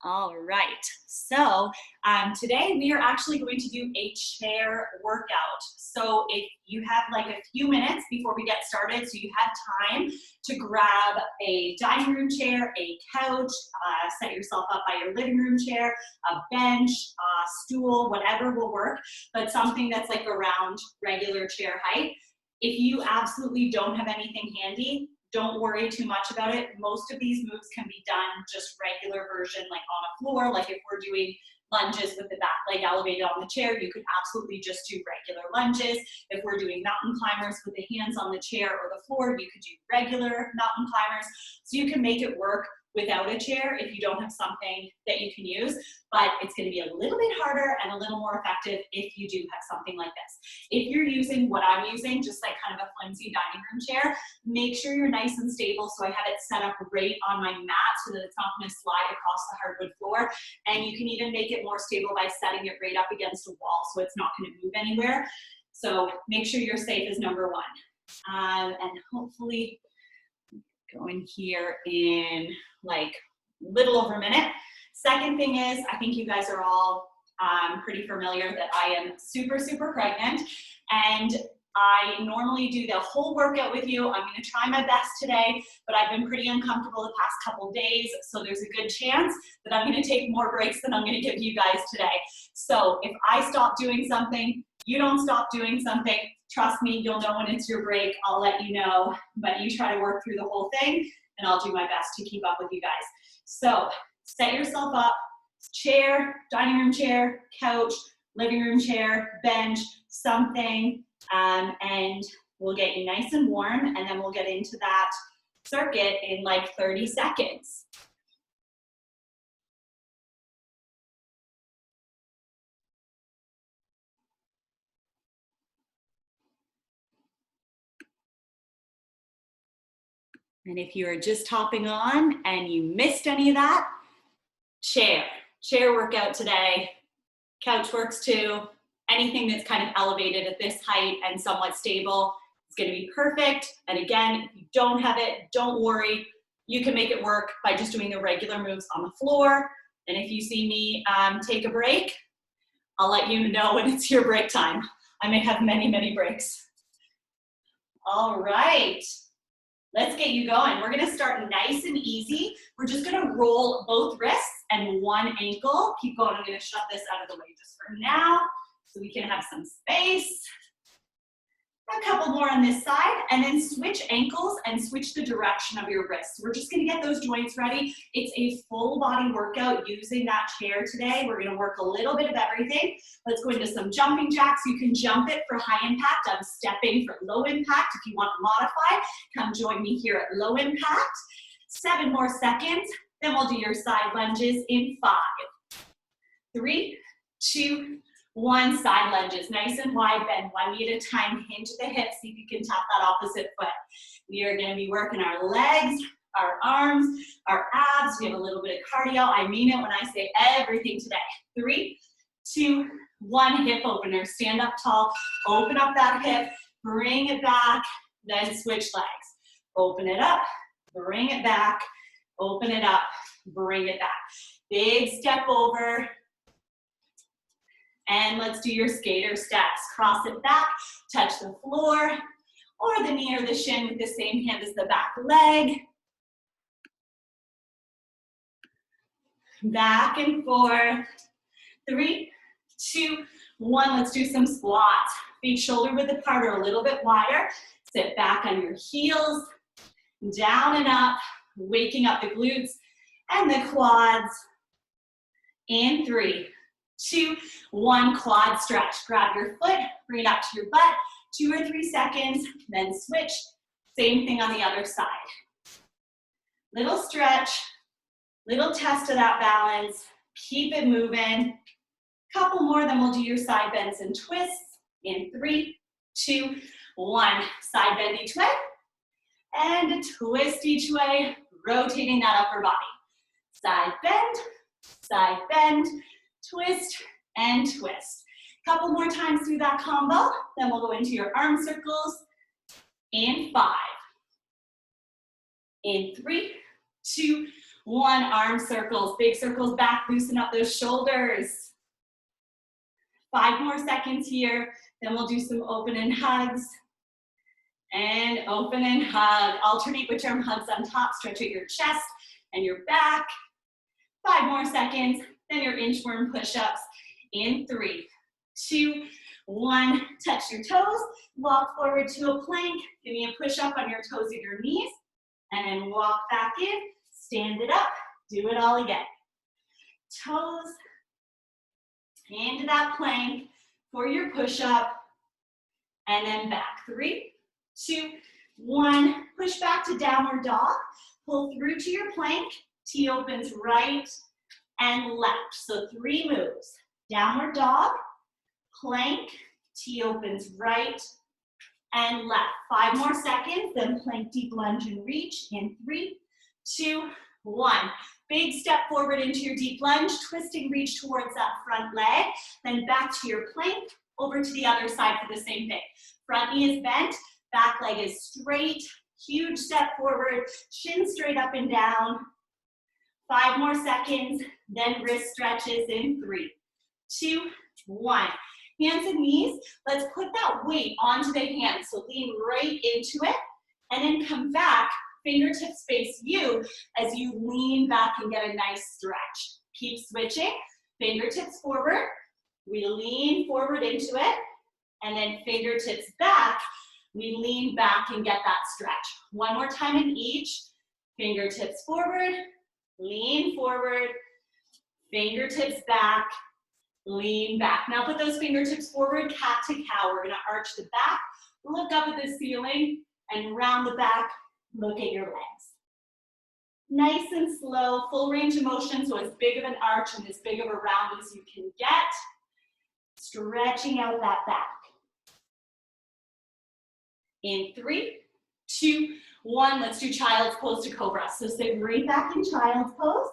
All right, so today we are actually going to do a chair workout. So if you have like a few minutes before we get started, so you have time to grab a dining room chair, a couch, set yourself up by your living room chair, a bench, a stool, whatever will work, but something that's like around regular chair height. If you absolutely don't have anything handy, don't worry too much about it. Most of these moves can be done just regular version, like on a floor. Like if we're doing lunges with the back leg elevated on the chair, you could absolutely just do regular lunges. If we're doing mountain climbers with the hands on the chair or the floor, you could do regular mountain climbers. So you can make it work without a chair if you don't have something that you can use, but it's going to be a little bit harder and a little more effective if you do have something like this. If you're using what I'm using, just like kind of a flimsy dining room chair, make sure you're nice and stable. So I have it set up right on my mat so that it's not going to slide across the hardwood floor. And you can even make it more stable by setting it right up against a wall so it's not going to move anywhere. So make sure you're safe is number one. And hopefully going here in like little over a minute. Second thing is, I think you guys are all pretty familiar that I am super, super pregnant, and I normally do the whole workout with you. I'm going to try my best today, but I've been pretty uncomfortable the past couple days, so there's a good chance that I'm going to take more breaks than I'm going to give you guys today. So if I stop doing something, you don't stop doing something, trust me, you'll know when it's your break. I'll let you know, but you try to work through the whole thing, and I'll do my best to keep up with you guys. So set yourself up, chair, dining room chair, couch, living room chair, bench, something, and we'll get you nice and warm, and then we'll get into that circuit in like 30 seconds. And if you are just hopping on and you missed any of that, chair workout today. Couch works too. Anything that's kind of elevated at this height and somewhat stable is going to be perfect. And again, if you don't have it, don't worry. You can make it work by just doing the regular moves on the floor. And if you see me take a break, I'll let you know when it's your break time. I may have many, many breaks. All right. Let's get you going. We're gonna start nice and easy. We're just gonna roll both wrists and one ankle. Keep going. I'm gonna shove this out of the way just for now so we can have some space. A couple more on this side, and then switch ankles and switch the direction of your wrists. We're just gonna get those joints ready. It's a full body workout using that chair today. We're gonna work a little bit of everything. Let's go into some jumping jacks. You can jump it for high impact. I'm stepping for low impact. If you want to modify, come join me here at low impact. 7 more seconds, then we'll do your side lunges in 5, 3, 2, 1, side lunges, nice and wide, bend 1 knee at a time, hinge the hips, see if you can tap that opposite foot. We are gonna be working our legs, our arms, our abs. We have a little bit of cardio. I mean it when I say everything today. 3, 2, 1, hip opener. Stand up tall, open up that hip, bring it back, then switch legs. Open it up, bring it back, open it up, bring it back. Big step over. And let's do your skater steps. Cross it back, touch the floor, or the knee or the shin with the same hand as the back leg. Back and forth. 3, 2, 1. Let's do some squats. Feet shoulder width apart or a little bit wider. Sit back on your heels, down and up, waking up the glutes and the quads. In 3, 2, 1, quad stretch. Grab your foot, bring it up to your butt, 2 or 3 seconds, then switch. Same thing on the other side. Little stretch, little test of that balance. Keep it moving. Couple more, then we'll do your side bends and twists. In 3, 2, 1, side bend each way, and a twist each way, rotating that upper body. Side bend, twist, and twist. Couple more times through that combo, then we'll go into your arm circles. In 5, in 3, 2, 1, arm circles, big circles back, loosen up those shoulders. 5 more seconds here, then we'll do some open and hugs. And open and hug. Alternate which arm hugs on top, stretch out your chest and your back. 5 more seconds, then your inchworm push-ups in 3, 2, 1. Touch your toes, walk forward to a plank. Give me a push-up on your toes or your knees, and then walk back in, stand it up, do it all again. Toes into that plank for your push-up, and then back. 3, 2, 1. Push back to downward dog. Pull through to your plank. T opens right and left. So 3 moves. Downward dog, plank, T opens right and left. 5 more seconds, then plank, deep lunge and reach in 3, 2, 1. Big step forward into your deep lunge, twisting reach towards that front leg, then back to your plank, over to the other side for the same thing. Front knee is bent, back leg is straight, huge step forward, shin straight up and down. 5 more seconds, then wrist stretches in 3, 2, 1. Hands and knees, let's put that weight onto the hands. So lean right into it, and then come back, fingertips face you as you lean back and get a nice stretch. Keep switching, fingertips forward, we lean forward into it, and then fingertips back, we lean back and get that stretch. 1 more time in each, fingertips forward, lean forward, fingertips back, lean back. Now put those fingertips forward, cat to cow. We're gonna arch the back, look up at the ceiling, and round the back, look at your legs. Nice and slow, full range of motion, so as big of an arch and as big of a round as you can get. Stretching out that back. In 3, 2, 1, let's do child's pose to cobra. So sit right back in child's pose,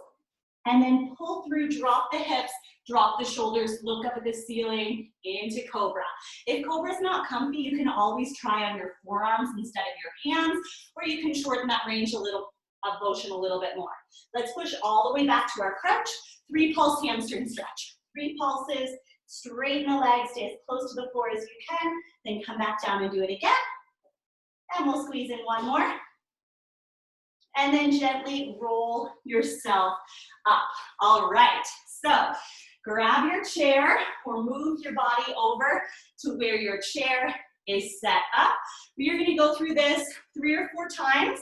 and then pull through, drop the hips, drop the shoulders, look up at the ceiling, into cobra. If cobra's not comfy, you can always try on your forearms instead of your hands, or you can shorten that range of motion a little bit more. Let's push all the way back to our crouch. 3 pulse hamstring stretch. 3 pulses, straighten the legs, stay as close to the floor as you can, then come back down and do it again. And we'll squeeze in 1 more. And then gently roll yourself up. All right, so grab your chair or move your body over to where your chair is set up. You're gonna go through this 3 or 4 times,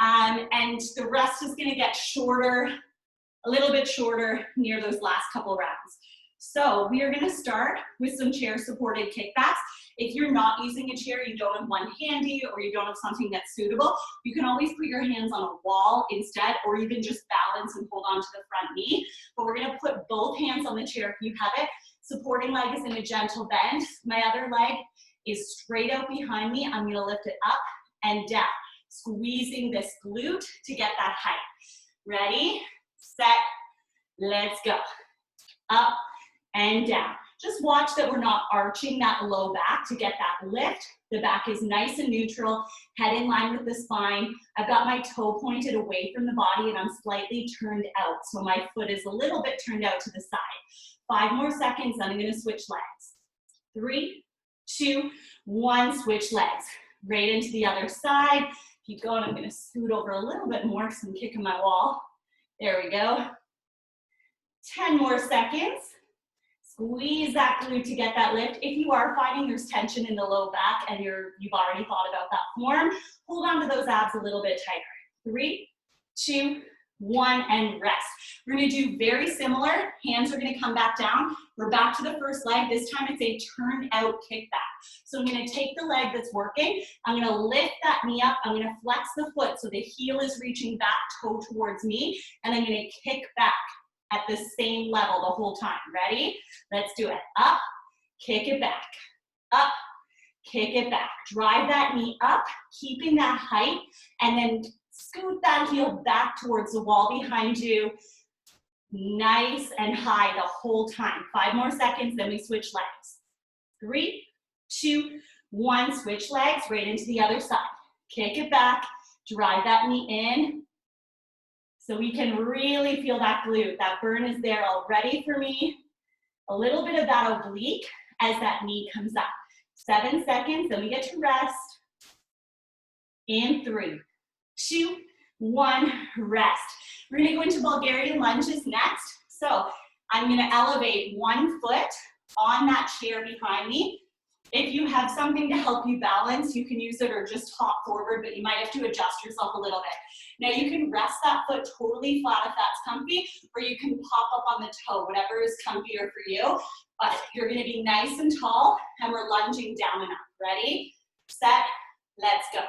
and the rest is gonna get shorter, a little bit shorter near those last couple rounds. So we are gonna start with some chair supported kickbacks. If you're not using a chair, you don't have one handy, or you don't have something that's suitable, you can always put your hands on a wall instead, or even just balance and hold on to the front knee. But we're gonna put both hands on the chair if you have it. Supporting leg is in a gentle bend. My other leg is straight out behind me. I'm gonna lift it up and down, squeezing this glute to get that height. Ready, set, let's go. Up and down. Just watch that we're not arching that low back to get that lift. The back is nice and neutral, head in line with the spine. I've got my toe pointed away from the body and I'm slightly turned out. So my foot is a little bit turned out to the side. 5 more seconds, then I'm gonna switch legs. 3, 2, 1, switch legs. Right into the other side. Keep going, I'm gonna scoot over a little bit more because I'm kicking my wall. There we go. 10 more seconds. Squeeze that glute to get that lift. If you are finding there's tension in the low back and you've already thought about that form, hold on to those abs a little bit tighter. 3, 2, 1, and rest. We're gonna do very similar. Hands are gonna come back down. We're back to the first leg. This time it's a turn out kickback. So I'm gonna take the leg that's working. I'm gonna lift that knee up. I'm gonna flex the foot so the heel is reaching back, toe towards me, and I'm gonna kick back at the same level the whole time. Ready? Let's do it. Up, kick it back. Up, kick it back. Drive that knee up, keeping that height, and then scoot that heel back towards the wall behind you. Nice and high the whole time. 5 more seconds, then we switch legs. 3, 2, 1, switch legs right into the other side. Kick it back, drive that knee in, So we can really feel that glute. That burn is there already for me. A little bit of that oblique as that knee comes up. 7 seconds, then we get to rest. In 3, 2, 1, rest. We're gonna go into Bulgarian lunges next. So I'm gonna elevate one foot on that chair behind me. If you have something to help you balance, you can use it or just hop forward, but you might have to adjust yourself a little bit. Now you can rest that foot totally flat if that's comfy, or you can pop up on the toe, whatever is comfier for you. But you're gonna be nice and tall, and we're lunging down and up. Ready, set, let's go.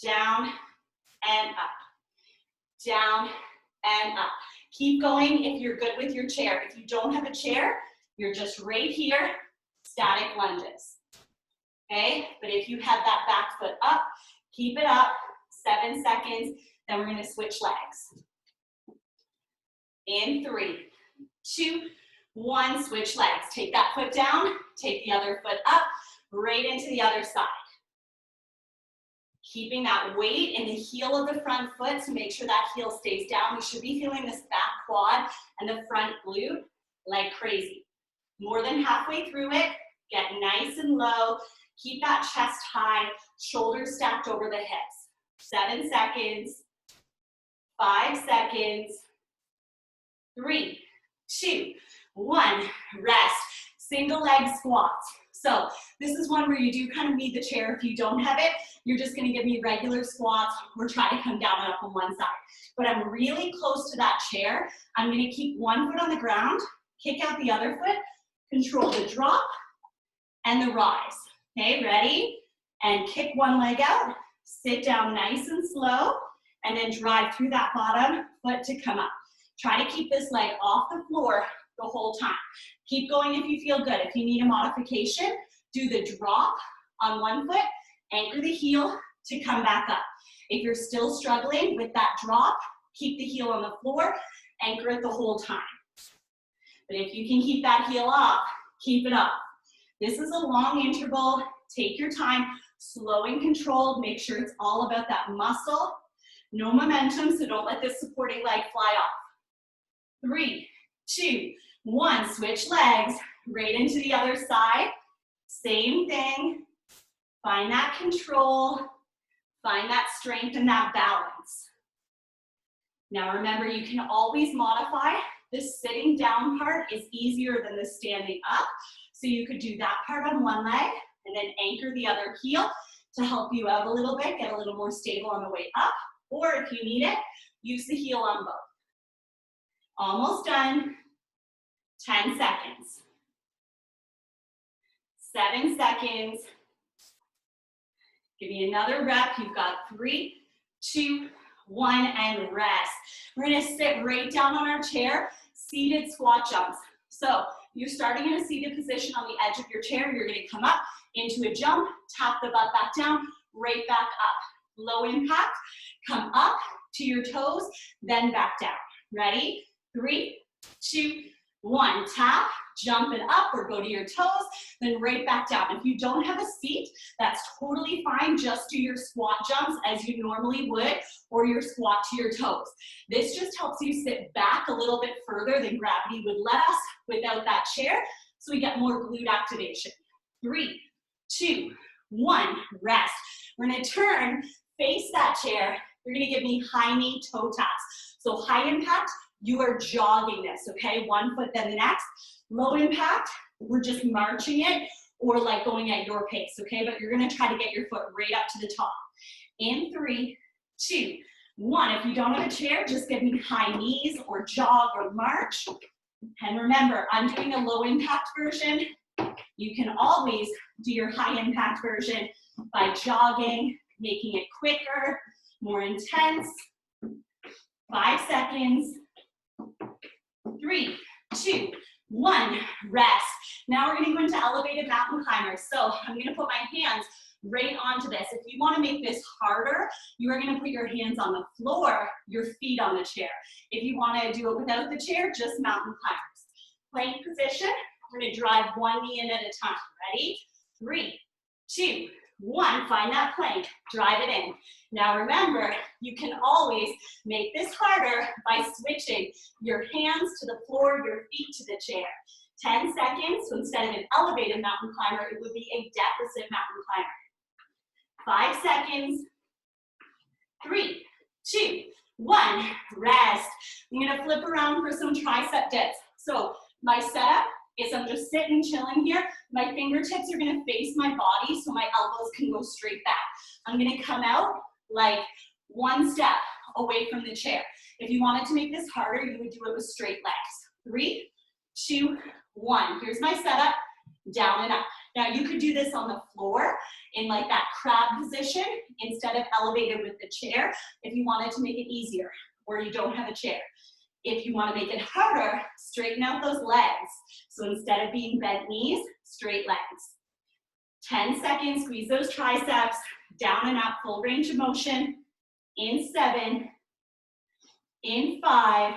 Down and up, down and up. Keep going if you're good with your chair. If you don't have a chair, you're just right here, static lunges. Okay, but if you have that back foot up, keep it up, 7 seconds, then we're gonna switch legs. In 3, 2, 1, switch legs. Take that foot down, take the other foot up, right into the other side. Keeping that weight in the heel of the front foot to make sure that heel stays down. We should be feeling this back quad and the front glute like crazy. More than halfway through it, get nice and low. Keep that chest high, shoulders stacked over the hips. 7 seconds, 5 seconds, 3, 2, 1, rest. Single leg squats. So this is one where you do kind of need the chair. If you don't have it, you're just gonna give me regular squats or try to come down and up on one side. But I'm really close to that chair. I'm gonna keep one foot on the ground, kick out the other foot, control the drop and the rise. Okay, ready? And kick one leg out, sit down nice and slow, and then drive through that bottom foot to come up. Try to keep this leg off the floor the whole time. Keep going if you feel good. If you need a modification, do the drop on one foot, anchor the heel to come back up. If you're still struggling with that drop, keep the heel on the floor, anchor it the whole time. But if you can keep that heel up, keep it up. This is a long interval. Take your time, slow and controlled. Make sure it's all about that muscle. No momentum, so don't let this supporting leg fly off. 3, 2, 1, switch legs, right into the other side. Same thing. Find that control, find that strength and that balance. Now remember, you can always modify. This sitting down part is easier than the standing up. So you could do that part on one leg and then anchor the other heel to help you out a little bit, get a little more stable on the way up. Or if you need it, use the heel on both. Almost done. 10 seconds. 7 seconds. Give me another rep. You've got 3, 2, 1, and rest. We're gonna sit right down on our chair, seated squat jumps. So you're starting in a seated position on the edge of your chair. You're gonna come up into a jump, tap the butt back down, right back up. Low impact, come up to your toes, then back down. Ready? 3, 2, 1, tap, jump it up or go to your toes, then right back down. If you don't have a seat, that's totally fine. Just do your squat jumps as you normally would, or your squat to your toes. This just helps you sit back a little bit further than gravity would let us without that chair, so we get more glute activation. 3, 2, 1, rest. We're gonna turn, face that chair. You're gonna give me high knee toe taps. So high impact, you are jogging this, okay? One foot, then the next. Low impact, we're just marching it or like going at your pace, okay? But you're gonna try to get your foot right up to the top. In 3, 2, 1. If you don't have a chair, just give me high knees or jog or march. And remember, I'm doing a low impact version. You can always do your high impact version by jogging, making it quicker, more intense. 5 seconds. 3, 2, 1, rest. Now we're gonna go into elevated mountain climbers. So I'm gonna put my hands right onto this. If you wanna make this harder, you are gonna put your hands on the floor, your feet on the chair. If you wanna do it without the chair, just mountain climbers. Plank position, we're gonna drive one knee in at a time. Ready? 3, 2, 1, find that plank, drive it in. Now remember, you can always make this harder by switching your hands to the floor, your feet to the chair. 10 seconds, so instead of an elevated mountain climber, it would be a deficit mountain climber. 5 seconds, 3, 2, 1, rest. I'm gonna flip around for some tricep dips. So my setup is I'm just sitting, chilling here. My fingertips are gonna face my body so my elbows can go straight back. I'm gonna come out like 1 step away from the chair. If you wanted to make this harder, you would do it with straight legs. 3, 2, 1. Here's my setup, down and up. Now you could do this on the floor in like that crab position instead of elevated with the chair if you wanted to make it easier or you don't have a chair. If you want to make it harder, straighten out those legs. So instead of being bent knees, straight legs. 10 seconds, squeeze those triceps, down and up, full range of motion. In 7, in 5,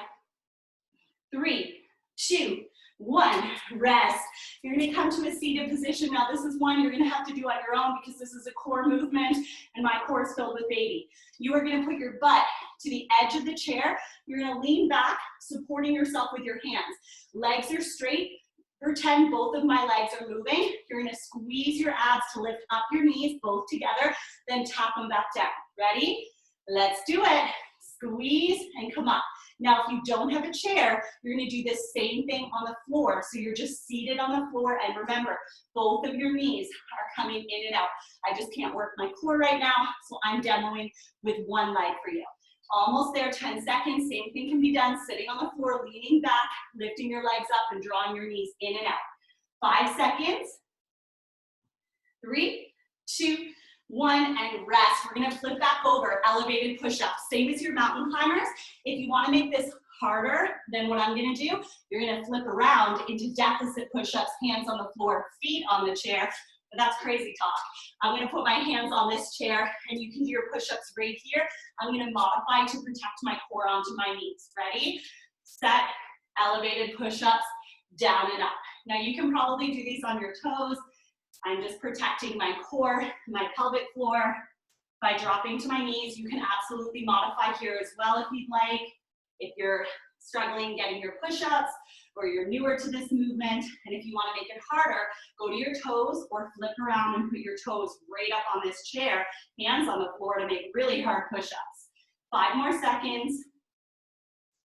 3, 2, 1, rest. You're gonna come to a seated position. Now this is one you're gonna have to do on your own because this is a core movement and my core is filled with baby. You are gonna put your butt to the edge of the chair. You're gonna lean back, supporting yourself with your hands. Legs are straight. Pretend both of my legs are moving. You're gonna squeeze your abs to lift up your knees, both together, then tap them back down. Ready? Let's do it. Squeeze and come up. Now, if you don't have a chair, you're gonna do this same thing on the floor. So you're just seated on the floor, and remember, both of your knees are coming in and out. I just can't work my core right now, so I'm demoing with one leg for you. Almost there, 10 seconds. Same thing can be done sitting on the floor, leaning back, lifting your legs up and drawing your knees in and out. 5 seconds. 3, 2, 1, and rest. We're gonna flip back over, elevated push-ups. Same as your mountain climbers. If you wanna make this harder than what I'm gonna do, you're gonna flip around into deficit push-ups, hands on the floor, feet on the chair. But that's crazy talk. I'm gonna put my hands on this chair and you can do your push-ups right here. I'm gonna modify to protect my core onto my knees. Ready? Set, elevated push-ups, down and up. Now you can probably do these on your toes. I'm just protecting my core, my pelvic floor by dropping to my knees. You can absolutely modify here as well if you'd like. If you're struggling getting your push-ups or you're newer to this movement, and if you want to make it harder, go to your toes or flip around and put your toes right up on this chair, hands on the floor to make really hard push-ups. 5 more seconds.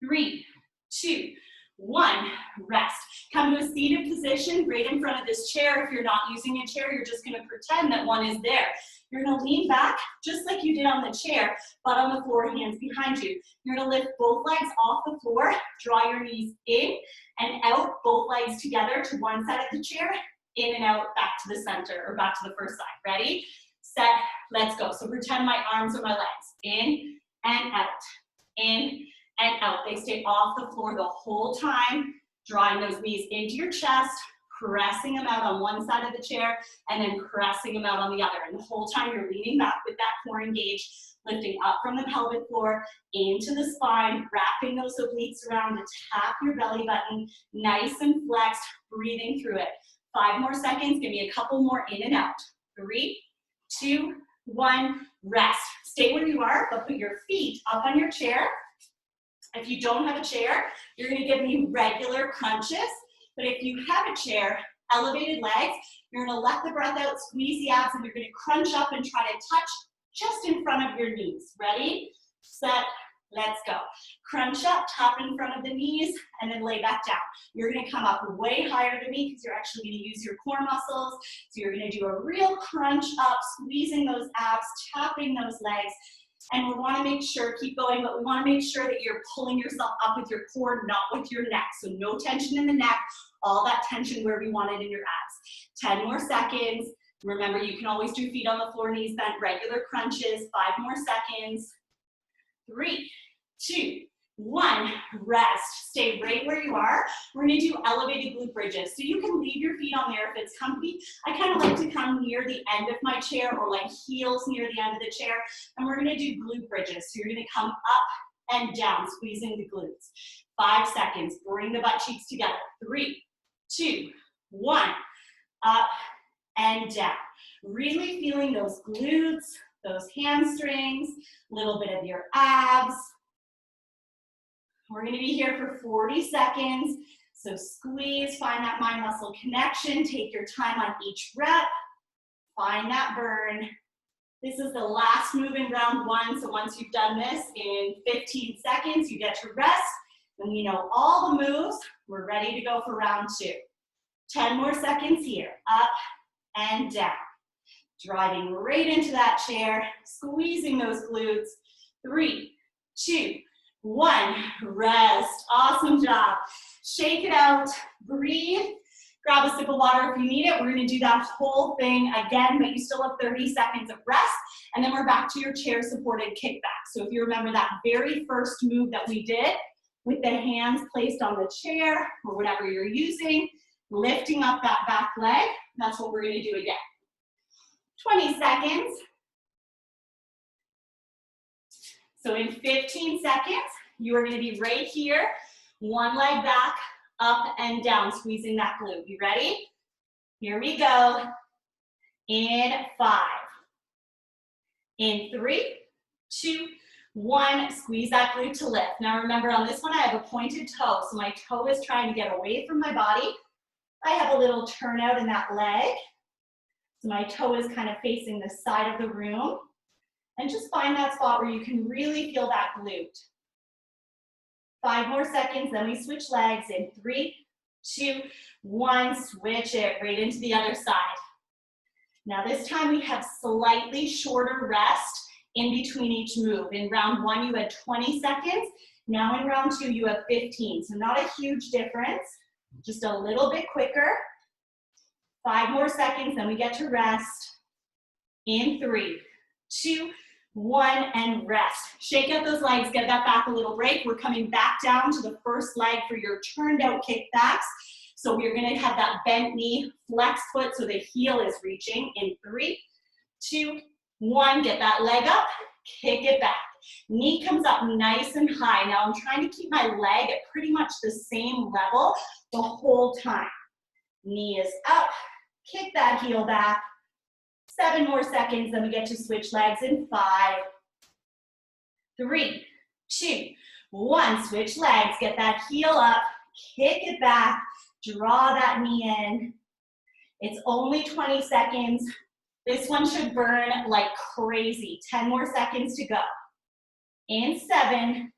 3, 2, 1, rest. Come to a seated position right in front of this chair. If you're not using a chair, you're just gonna pretend that one is there. You're gonna lean back just like you did on the chair, but on the floor, hands behind you. You're gonna lift both legs off the floor, draw your knees in and out, both legs together to one side of the chair, in and out, back to the center, or back to the first side. Ready, set, let's go. So pretend my arms are my legs. In and out, in and out. They stay off the floor the whole time, drawing those knees into your chest, pressing them out on one side of the chair, and then pressing them out on the other. And the whole time you're leaning back with that core engaged, lifting up from the pelvic floor into the spine, wrapping those obliques around to tap your belly button, nice and flexed, breathing through it. 5 more seconds, give me a couple more in and out. 3, 2, 1, rest. Stay where you are, but put your feet up on your chair. If you don't have a chair, you're gonna give me regular crunches. But if you have a chair, elevated legs, you're gonna let the breath out, squeeze the abs, and you're gonna crunch up and try to touch just in front of your knees. Ready, set, let's go. Crunch up, tap in front of the knees, and then lay back down. You're gonna come up way higher than me because you're actually gonna use your core muscles. So you're gonna do a real crunch up, squeezing those abs, tapping those legs. And we wanna make sure, keep going, but we wanna make sure that you're pulling yourself up with your core, not with your neck. So no tension in the neck, all that tension where we want it in your abs. 10 more seconds. Remember, you can always do feet on the floor, knees bent, regular crunches. 5 more seconds. 3, 2, 1, rest. Stay right where you are. We're gonna do elevated glute bridges. So you can leave your feet on there if it's comfy. I kind of like to come near the end of my chair or my heels near the end of the chair. And we're gonna do glute bridges. So you're gonna come up and down, squeezing the glutes. 5 seconds, bring the butt cheeks together. 3, 2, 1, up and down. Really feeling those glutes, those hamstrings, a little bit of your abs. We're going to be here for 40 seconds. So squeeze, find that mind-muscle connection. Take your time on each rep. Find that burn. This is the last move in round one. So once you've done this in 15 seconds, you get to rest. When you know all the moves, we're ready to go for round two. 10 more seconds here. Up and down. Driving right into that chair. Squeezing those glutes. 3, 2, 1. Rest. Awesome job. Shake it out. Breathe. Grab a sip of water if you need it. We're going to do that whole thing again, but you still have 30 seconds of rest. And then we're back to your chair supported kickback. So if you remember that very first move that we did with the hands placed on the chair or whatever you're using, lifting up that back leg, that's what we're going to do again. 20 seconds. So in 15 seconds, you are going to be right here, one leg back, up and down, squeezing that glute. You ready? Here we go. In 5. In 3, 2, 1. Squeeze that glute to lift. Now remember, on this one, I have a pointed toe, so my toe is trying to get away from my body. I have a little turnout in that leg. So my toe is kind of facing the side of the room. And just find that spot where you can really feel that glute. 5 more seconds, then we switch legs in 3, 2, 1. Switch it right into the other side. Now this time we have slightly shorter rest in between each move. In round 1, you had 20 seconds. Now in round 2, you have 15. So not a huge difference, just a little bit quicker. 5 more seconds, then we get to rest. In 3, 2, 1, and rest. Shake out those legs, get that back a little break. We're coming back down to the first leg for your turned out kickbacks. So we're gonna have that bent knee, flex foot so the heel is reaching. In 3, 2, 1, get that leg up, kick it back. Knee comes up nice and high. Now I'm trying to keep my leg at pretty much the same level the whole time. Knee is up, kick that heel back. 7 more seconds, then we get to switch legs in 5, 3, 2, 1. Switch legs, get that heel up, kick it back, draw that knee in. It's only 20 seconds. This one should burn like crazy. 10 more seconds to go. In 7,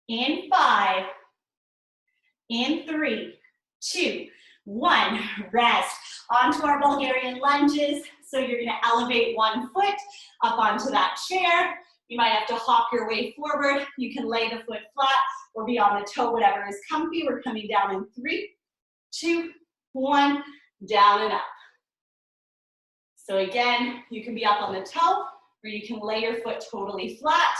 in 5, in 3, 2, 1. Rest. Onto our Bulgarian lunges. So you're going to elevate one foot up onto that chair. You might have to hop your way forward. You can lay the foot flat or be on the toe, whatever is comfy. We're coming down in 3, 2, 1, down and up. So again, you can be up on the toe or you can lay your foot totally flat.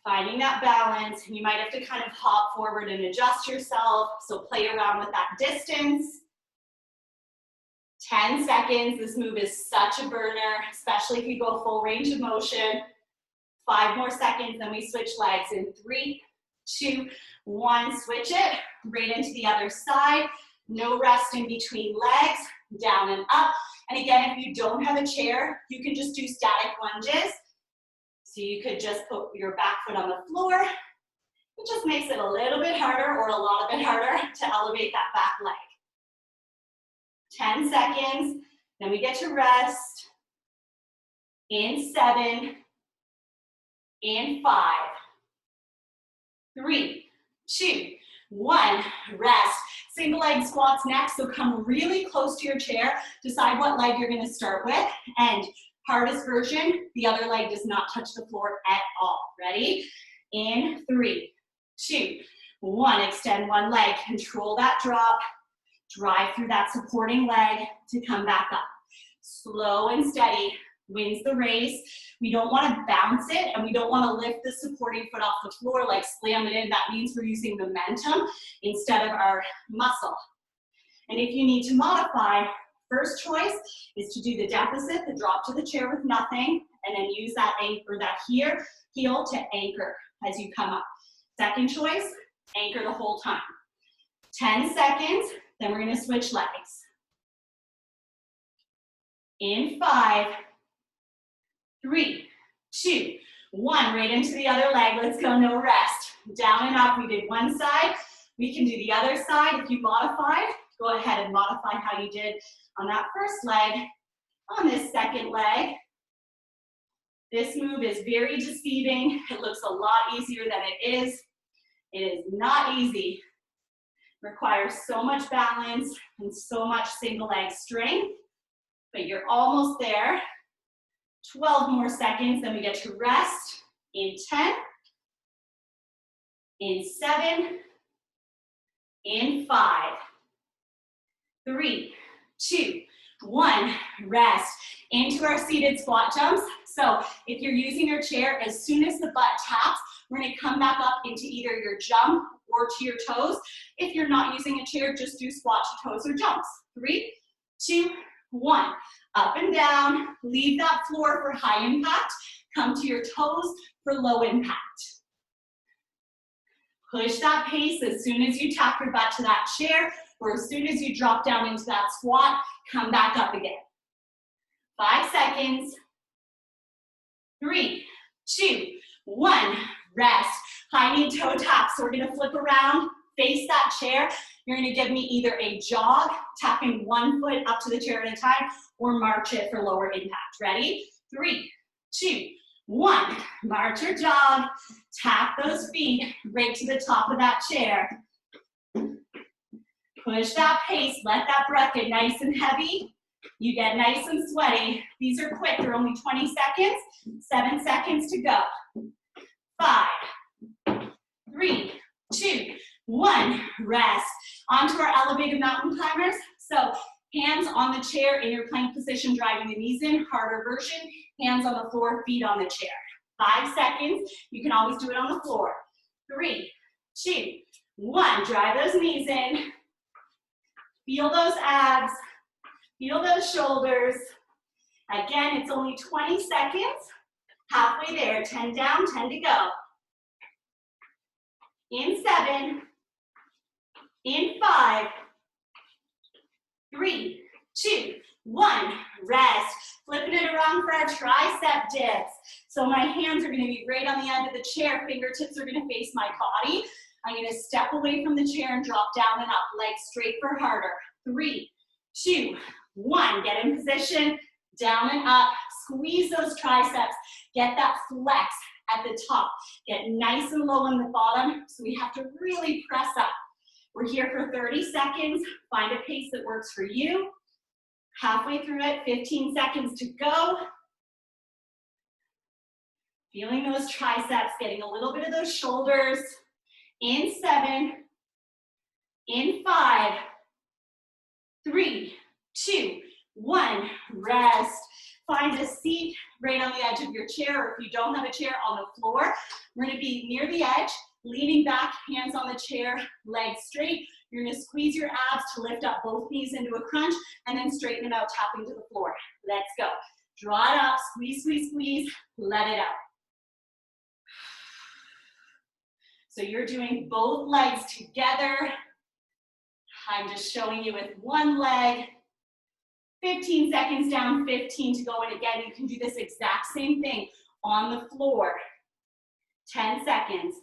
Finding that balance. You might have to kind of hop forward and adjust yourself. So play around with that distance. 10 seconds. This move is such a burner, especially if you go full range of motion. 5 more seconds, then we switch legs in 3, 2, 1. Switch it right into the other side. No rest in between legs, down and up. And again, if you don't have a chair, you can just do static lunges. So you could just put your back foot on the floor. It just makes it a little bit harder or a lot of it harder to elevate that back leg. 10 seconds, then we get to rest. In 7, in 5, 3, 2, 1, rest. Single leg squats next, so come really close to your chair. Decide what leg you're gonna start with, and hardest version, the other leg does not touch the floor at all. Ready? In 3, 2, 1, extend one leg, control that drop, drive through that supporting leg to come back up. Slow and steady wins the race. We don't want to bounce it and we don't want to lift the supporting foot off the floor, like slam it in. That means we're using momentum instead of our muscle. And if you need to modify, first choice is to do the deficit, the drop to the chair with nothing, and then use that anchor, that heel to anchor as you come up. Second choice, anchor the whole time. 10 seconds, Then we're gonna switch legs. In 5, 3, 2, 1. Right into the other leg. Let's go, no rest. Down and up. We did one side. We can do the other side. If you modified, go ahead and modify how you did on that first leg. On this second leg, this move is very deceiving. It looks a lot easier than it is. It is not easy. It requires so much balance and so much single leg strength, but you're almost there. 12 more seconds, then we get to rest. In 10, in 7, in 5, 3, 2, 1, rest. Into our seated squat jumps. So if you're using your chair, as soon as the butt taps, we're gonna come back up into either your jump or to your toes. If you're not using a chair, just do squat to toes or jumps. 3, 2, 1. Up and down, leave that floor for high impact. Come to your toes for low impact. Push that pace as soon as you tap your butt to that chair, or as soon as you drop down into that squat, come back up again. 5 seconds. 3, 2, 1. Rest. High knee toe tap. So we're gonna flip around, face that chair. You're gonna give me either a jog, tapping one foot up to the chair at a time, or march it for lower impact. Ready? 3, 2, 1. March or jog. Tap those feet right to the top of that chair. Push that pace. Let that breath get nice and heavy. You get nice and sweaty. These are quick. They're only 20 seconds. 7 seconds to go. 5, 3, 2, 1. Rest. Onto our elevated mountain climbers. So hands on the chair in your plank position, driving the knees in. Harder version. Hands on the floor, feet on the chair. 5 seconds. You can always do it on the floor. 3, 2, 1. Drive those knees in. Feel those abs. Feel those shoulders. Again, it's only 20 seconds. Halfway there. 10 down, 10 to go. In 7. In 5. 3, 2, 1. Rest. Flipping it around for our tricep dips. So my hands are going to be right on the end of the chair. Fingertips are going to face my body. I'm going to step away from the chair and drop down and up. Legs straight for harder. 3, 2, 1. Get in position. Down and up. Squeeze those triceps. Get that flex at the top. Get nice and low on the bottom. So we have to really press up. We're here for 30 seconds. Find a pace that works for you. Halfway through it, 15 seconds to go. Feeling those triceps, getting a little bit of those shoulders. In 7, in 5, 3, 2, 1. Rest. Find a seat right on the edge of your chair, or if you don't have a chair, on the floor. We're going to be near the edge, leaning back, hands on the chair, legs straight. You're going to squeeze your abs to lift up both knees into a crunch, and then straighten it out, tapping to the floor. Let's go. Draw it up, squeeze, squeeze, squeeze, let it out. So you're doing both legs together. I'm just showing you with one leg. 15 seconds down, 15 to go. And again, you can do this exact same thing on the floor. 10 seconds.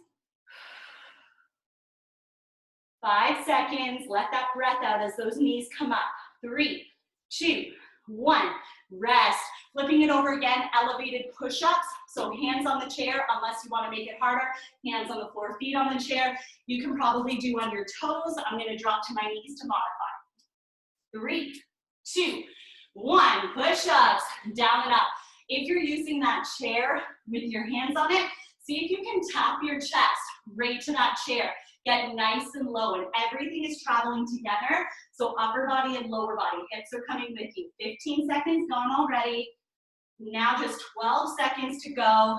5 seconds. Let that breath out as those knees come up. 3, 2, 1. Rest. Flipping it over again, elevated push-ups. So hands on the chair, unless you want to make it harder. Hands on the floor, feet on the chair. You can probably do on your toes. I'm going to drop to my knees to modify. 3, 2, 1. Push-ups, down and up. If you're using that chair with your hands on it, see if you can tap your chest right to that chair. Get nice and low, and everything is traveling together. So upper body and lower body, hips are coming with you. 15 seconds gone already. Now just 12 seconds to go.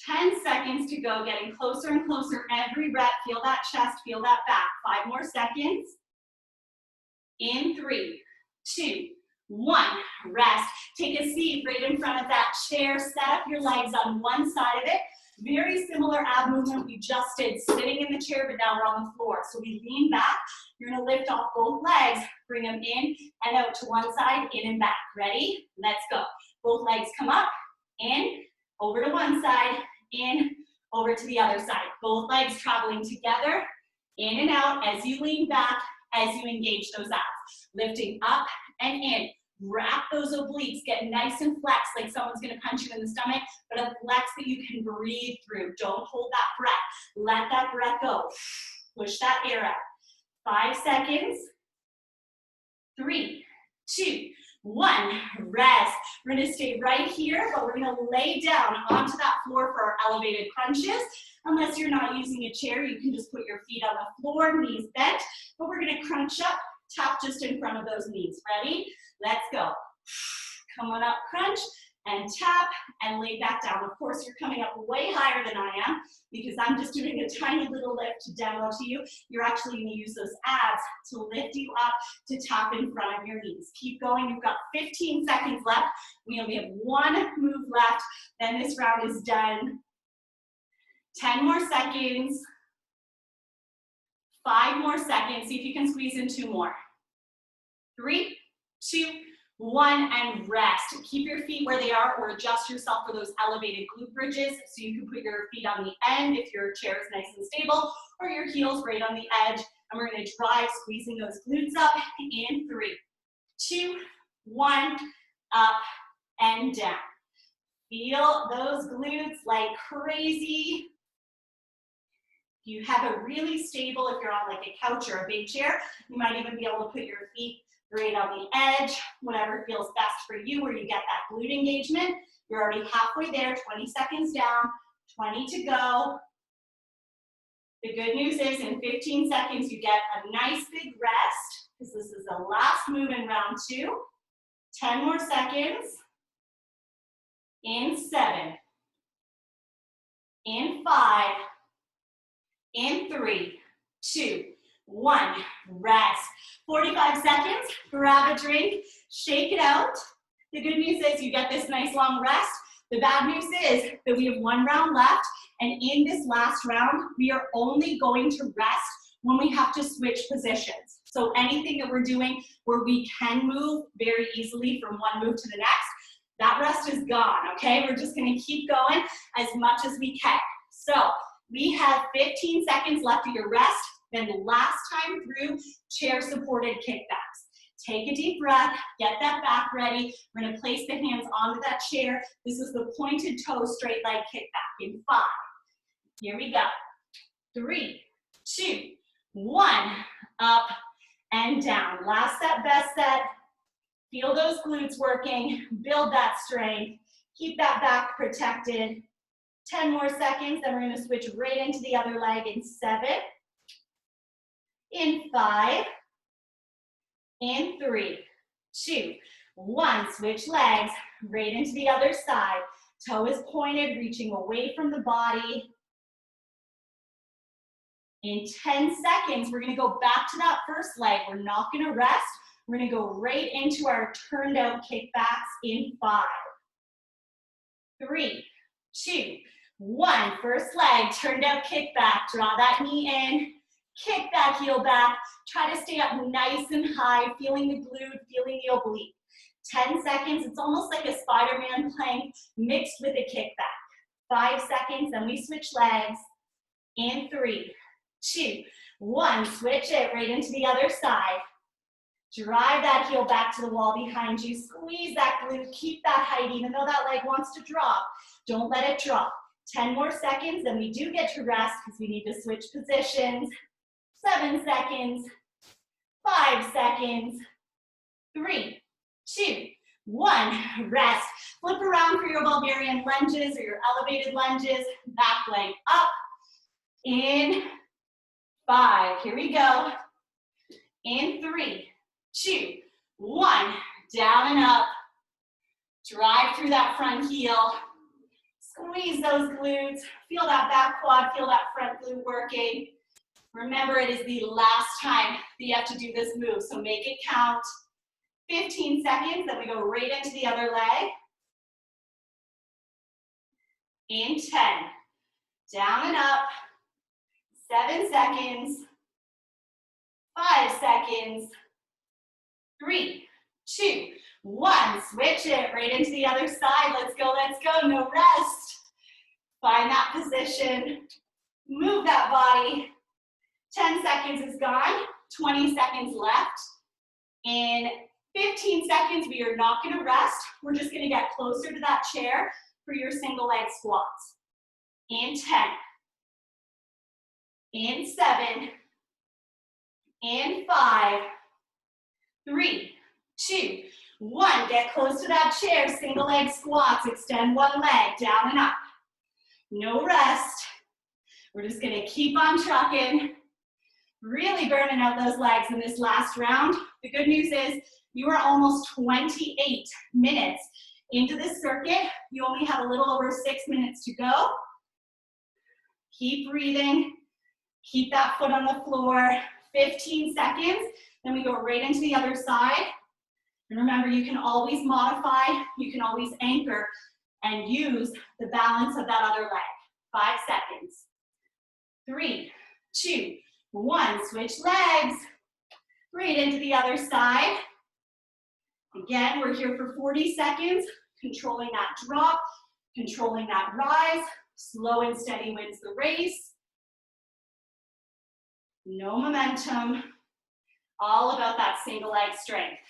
10 seconds to go, getting closer and closer every rep. Feel that chest, feel that back. 5 more seconds. In 3, 2, 1. Rest. Take a seat right in front of that chair. Set up your legs on one side of it. Very similar ab movement we just did sitting in the chair, but now we're on the floor. So we lean back. You're gonna lift off both legs, bring them in and out to one side, in and back. Ready? Let's go. Both legs come up, in, over to one side, in, over to the other side. Both legs traveling together, in and out as you lean back, as you engage those abs. Lifting up and in. Wrap those obliques, get nice and flexed like someone's gonna punch you in the stomach, but a flex that you can breathe through. Don't hold that breath. Let that breath go. Push that air out. 5 seconds. 3, 2, 1. Rest. We're gonna stay right here, but we're gonna lay down onto that floor for our elevated crunches. Unless you're not using a chair, you can just put your feet on the floor, knees bent, but we're gonna crunch up, tap just in front of those knees. Ready? Let's go. Come on up, crunch, and tap, and lay back down. Of course, you're coming up way higher than I am, because I'm just doing a tiny little lift to demo to you. You're actually gonna use those abs to lift you up, to tap in front of your knees. Keep going, you've got 15 seconds left. We only have 1 move left, then this round is done. 10 more seconds. 5 more seconds. See if you can squeeze in 2 more. 3, 2, 1, and rest. Keep your feet where they are or adjust yourself for those elevated glute bridges so you can put your feet on the end if your chair is nice and stable, or your heels right on the edge. And we're gonna drive, squeezing those glutes up in 3, 2, 1, up and down. Feel those glutes like crazy. You have a really stable, if you're on like a couch or a big chair, you might even be able to put your feet right on the edge, whatever feels best for you, where you get that glute engagement. You're already halfway there, 20 seconds down, 20 to go. The good news is in 15 seconds, you get a nice big rest, because this is the last move in round 2. 10 more seconds. In 7, in 5, in 3, 2, 1, rest. 45 seconds, grab a drink, shake it out. The good news is you get this nice long rest. The bad news is that we have 1 round left, and in this last round, we are only going to rest when we have to switch positions. So anything that we're doing where we can move very easily from one move to the next, that rest is gone, okay? We're just gonna keep going as much as we can. So we have 15 seconds left of your rest, then last time through, chair-supported kickbacks. Take a deep breath, get that back ready. We're gonna place the hands onto that chair. This is the pointed toe, straight leg kickback in 5. Here we go. 3, 2, 1, up and down. Last set, best set. Feel those glutes working, build that strength, keep that back protected. 10 more seconds, then we're gonna switch right into the other leg in 7, in 5, in 3, 2, 1. Switch legs, right into the other side. Toe is pointed, reaching away from the body. In 10 seconds, we're gonna go back to that first leg. We're not gonna rest. We're gonna go right into our turned out kickbacks in 5, 3, 2, 1. First leg, turned out kickback. Draw that knee in, kick that heel back. Try to stay up nice and high, feeling the glute, feeling the oblique. 10 seconds, it's almost like a Spider-Man plank mixed with a kickback. 5 seconds, then we switch legs. In 3, 2, 1. Switch it right into the other side. Drive that heel back to the wall behind you. Squeeze that glute. Keep that height, even though that leg wants to drop. Don't let it drop. 10 more seconds, then we do get to rest because we need to switch positions. 7 seconds. 5 seconds. 3, 2, 1. Rest. Flip around for your Bulgarian lunges or your elevated lunges. Back leg up. In 5. Here we go. In 3, 2, 1. Down and up. Drive through that front heel. Squeeze those glutes. Feel that back quad. Feel that front glute working. Remember, it is the last time that you have to do this move, so make it count. 15 seconds, then we go right into the other leg. In 10, Down and up. 7 seconds. 5 seconds. 3, 2, 1. Switch it right into the other side. Let's go, let's go. No rest. Find that position. Move that body. 10 seconds is gone. 20 seconds left. In 15 seconds, we are not going to rest. We're just going to get closer to that chair for your single leg squats. In 10. In 7. In 5. 3, 2, 1. Get close to that chair. Single leg squats. Extend one leg. Down and up. No rest. We're just going to keep on trucking. Really burning out those legs in this last round. The good news is you are almost 28 minutes into this circuit. You only have a little over 6 minutes to go. Keep breathing. Keep that foot on the floor. 15 seconds. Then we go right into the other side. And remember, you can always modify. You can always anchor and use the balance of that other leg. 5 seconds. 3, 2, 1. Switch legs. Right into the other side. Again, we're here for 40 seconds, controlling that drop, controlling that rise. Slow and steady wins the race. No momentum. All about that single leg strength.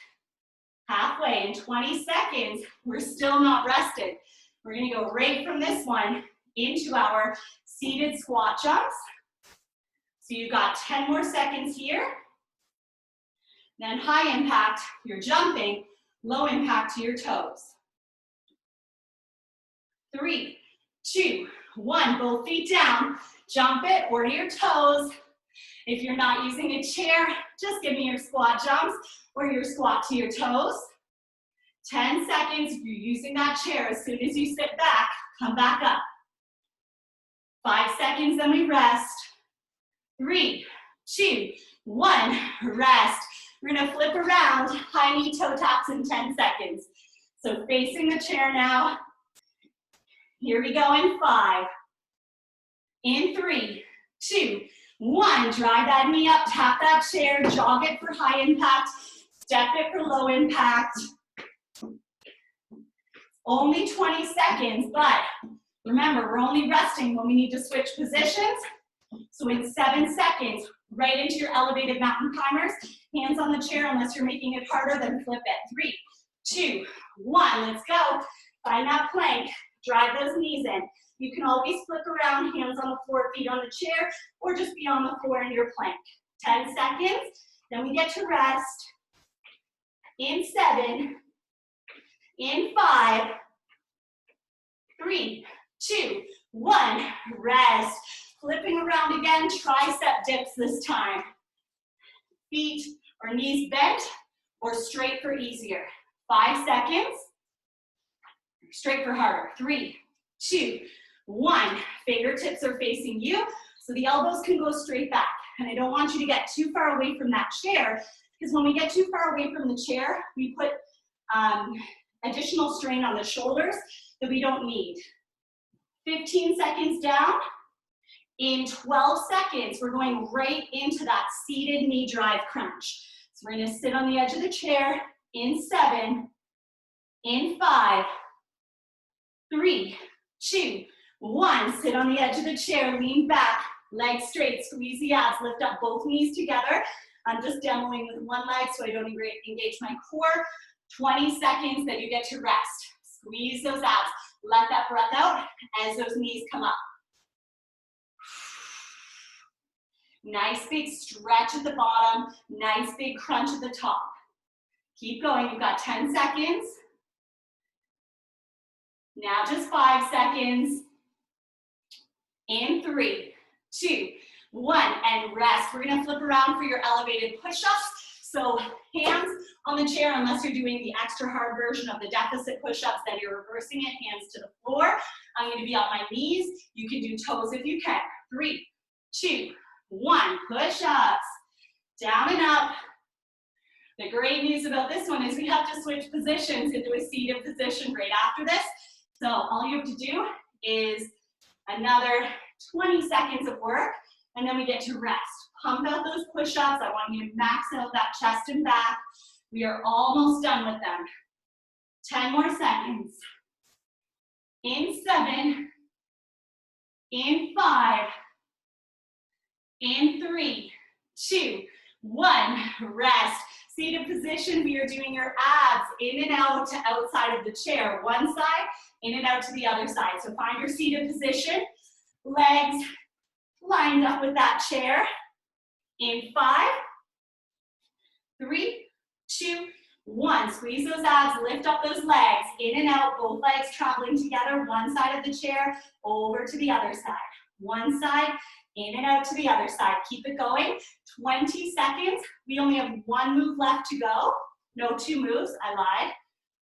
Halfway in 20 seconds, we're still not rested. We're going to go right from this one into our seated squat jumps. So you've got 10 more seconds here. Then high impact, you're jumping, low impact to your toes. 3, 2, 1, both feet down. Jump it or to your toes. If you're not using a chair, just give me your squat jumps or your squat to your toes. 10 seconds, if you're using that chair, as soon as you sit back, come back up. 5 seconds, then we rest. 3, 2, 1, rest. We're gonna flip around, high knee toe taps in 10 seconds. So facing the chair now. Here we go in 5. In 3, 2, 1. Drive that knee up, tap that chair, jog it for high impact, step it for low impact. Only 20 seconds, but remember, we're only resting when we need to switch positions. So in 7 seconds, right into your elevated mountain climbers. Hands on the chair unless you're making it harder, then flip it. 3, 2, 1, let's go. Find that plank, drive those knees in. You can always flip around, hands on the floor, feet on the chair, or just be on the floor in your plank. 10 seconds, then we get to rest. In 7, in 5, 3, 2, 1, rest. Flipping around again, tricep dips this time. Feet or knees bent or straight for easier. 5 seconds. Straight for harder. 3, 2, 1. Fingertips are facing you, so the elbows can go straight back. And I don't want you to get too far away from that chair, because when we get too far away from the chair, we put additional strain on the shoulders that we don't need. 15 seconds down. In 12 seconds, we're going right into that seated knee drive crunch. So we're gonna sit on the edge of the chair in 7, in 5, 3, 2, 1. Sit on the edge of the chair, lean back, legs straight, squeeze the abs, lift up both knees together. I'm just demoing with one leg so I don't engage my core. 20 seconds, then you get to rest. Squeeze those abs. Let that breath out as those knees come up. Nice big stretch at the bottom, nice big crunch at the top. Keep going, you've got 10 seconds. Now just 5 seconds. In 3, 2, 1, and rest. We're gonna flip around for your elevated push-ups. So hands on the chair, unless you're doing the extra hard version of the deficit push-ups, then you're reversing it, hands to the floor. I'm gonna be on my knees. You can do toes if you can. 3, 2, 1, push-ups, down and up. The great news about this one is we have to switch positions into a seated position right after this. So all you have to do is another 20 seconds of work, and then we get to rest. Pump out those push-ups. I want you to max out that chest and back. We are almost done with them. 10 more seconds. In 7, in 5, in 3, 2, 1, rest. Seated position, we are doing your abs in and out to outside of the chair. One side, in and out to the other side. So find your seated position, legs lined up with that chair. In 5, 3, 2, 1. Squeeze those abs, lift up those legs, in and out, both legs traveling together, one side of the chair, over to the other side. One side, in and out to the other side. Keep it going. 20 seconds. We only have one move left to go. No, 2 moves, I lied.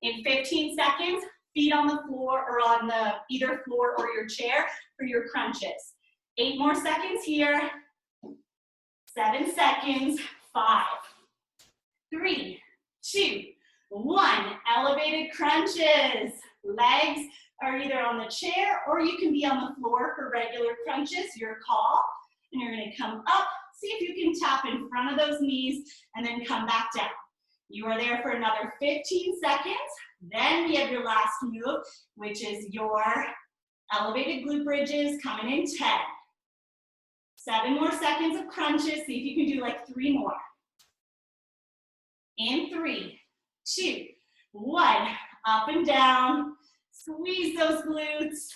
In 15 seconds, feet on the floor or on the either floor or your chair for your crunches. 8 more seconds here. 7 seconds. 5, 3, 2, 1. Elevated crunches. Legs are either on the chair or you can be on the floor for regular crunches, your call. And you're gonna come up, see if you can tap in front of those knees and then come back down. You are there for another 15 seconds. Then we have your last move, which is your elevated glute bridges coming in 10. 7 more seconds of crunches. See if you can do like 3 more. In 3, 2, 1. Up and down. Squeeze those glutes.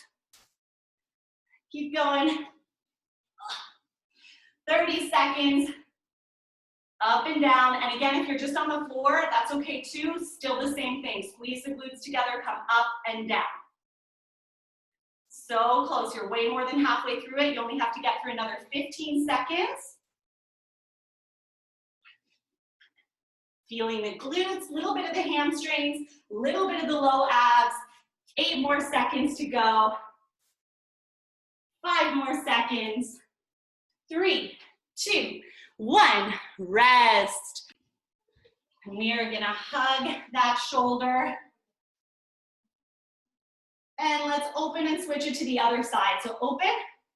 Keep going. 30 seconds. Up and down. And again, if you're just on the floor, that's okay too. Still the same thing. Squeeze the glutes together, come up and down. So close. You're way more than halfway through it. You only have to get through another 15 seconds. Feeling the glutes, a little bit of the hamstrings, a little bit of the low abs. 8 more seconds to go. 5 more seconds. 3, 2, 1. Rest. And we are gonna hug that shoulder. And let's open and switch it to the other side. So open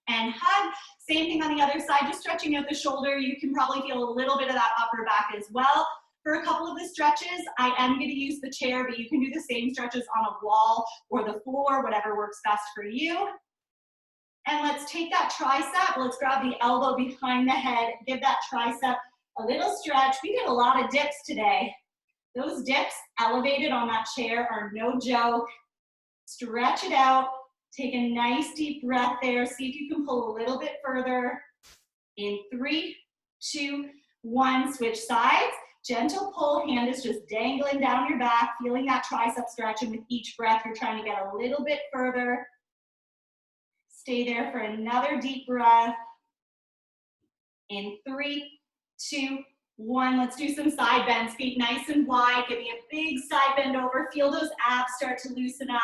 and hug. Same thing on the other side, just stretching out the shoulder. You can probably feel a little bit of that upper back as well. For a couple of the stretches, I am going to use the chair, but you can do the same stretches on a wall or the floor, whatever works best for you. And let's take that tricep. Let's grab the elbow behind the head. Give that tricep a little stretch. We did a lot of dips today. Those dips elevated on that chair are no joke. Stretch it out. Take a nice deep breath there. See if you can pull a little bit further. In 3, 2, 1. Switch sides. Gentle pull, hand is just dangling down your back, feeling that tricep stretch, and with each breath, you're trying to get a little bit further. Stay there for another deep breath. In 3, 2, 1. Let's do some side bends, feet nice and wide. Give me a big side bend over. Feel those abs start to loosen up,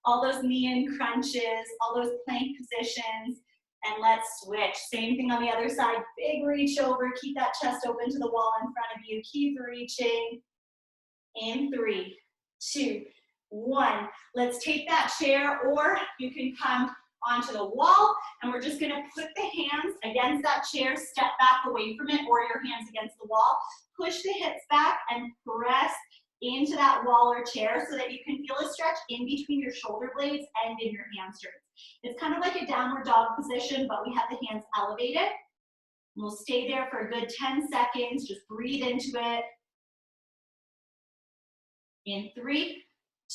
all those knee-in crunches, all those plank positions. And let's switch. Same thing on the other side. Big reach over. Keep that chest open to the wall in front of you. Keep reaching. In 3, 2, 1. Let's take that chair, or you can come onto the wall, and we're just going to put the hands against that chair, step back away from it, or your hands against the wall. Push the hips back and press into that wall or chair so that you can feel a stretch in between your shoulder blades and in your hamstrings. It's kind of like a downward dog position, but we have the hands elevated. We'll stay there for a good 10 seconds. Just breathe into it. In 3,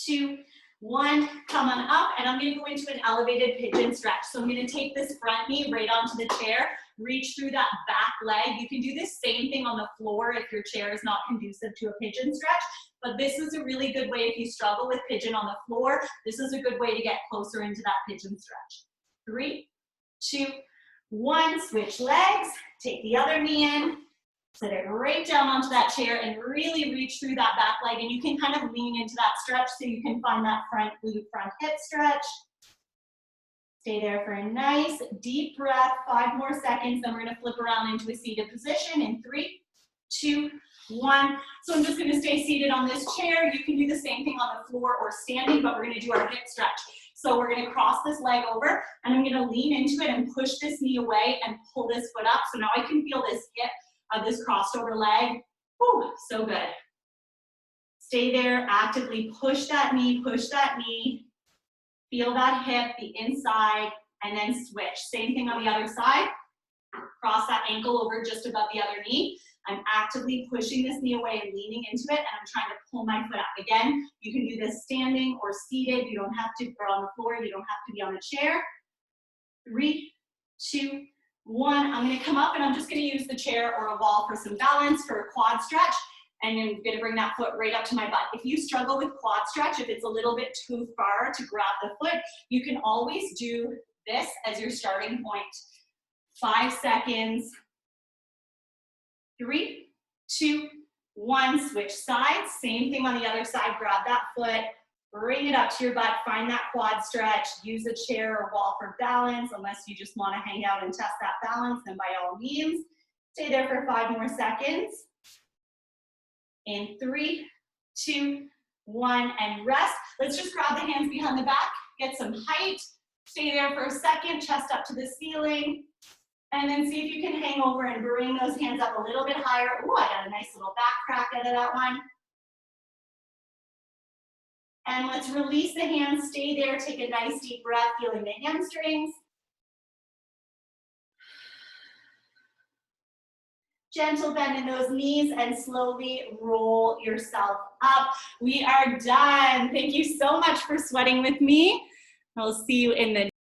2, 1. Come on up, and I'm going to go into an elevated pigeon stretch. So I'm going to take this front knee right onto the chair, reach through that back leg. You can do this same thing on the floor if your chair is not conducive to a pigeon stretch. But this is a really good way if you struggle with pigeon on the floor. This is a good way to get closer into that pigeon stretch. 3, 2, 1. Switch legs. Take the other knee in. Sit it right down onto that chair and really reach through that back leg. And you can kind of lean into that stretch so you can find that front glute, front hip stretch. Stay there for a nice deep breath. 5 more seconds. Then we're going to flip around into a seated position in 3, 2, 1. So I'm just going to stay seated on this chair. You can do the same thing on the floor or standing, but we're going to do our hip stretch. So we're gonna cross this leg over and I'm gonna lean into it and push this knee away and pull this foot up. So now I can feel this hip of this crossed over leg. Whew, so good. Stay there, actively push that knee, feel that hip, the inside, and then switch. Same thing on the other side. Cross that ankle over just above the other knee. I'm actively pushing this knee away and leaning into it, and I'm trying to pull my foot up. Again, you can do this standing or seated. You don't have to, or on the floor. You don't have to be on a chair. 3, 2, 1. I'm gonna come up and I'm just gonna use the chair or a wall for some balance, for a quad stretch. And I'm gonna bring that foot right up to my butt. If you struggle with quad stretch, if it's a little bit too far to grab the foot, you can always do this as your starting point. 5 seconds. 3, 2, 1. Switch sides. Same thing on the other side. Grab that foot, bring it up to your butt, find that quad stretch. Use a chair or wall for balance, unless you just wanna hang out and test that balance, then by all means. Stay there for 5 more seconds. In 3, 2, 1, and rest. Let's just grab the hands behind the back, get some height. Stay there for a second, chest up to the ceiling. And then see if you can hang over and bring those hands up a little bit higher. Ooh, I got a nice little back crack out of that one. And let's release the hands, stay there, take a nice deep breath, feeling the hamstrings. Gentle bend in those knees and slowly roll yourself up. We are done. Thank you so much for sweating with me. I'll see you in the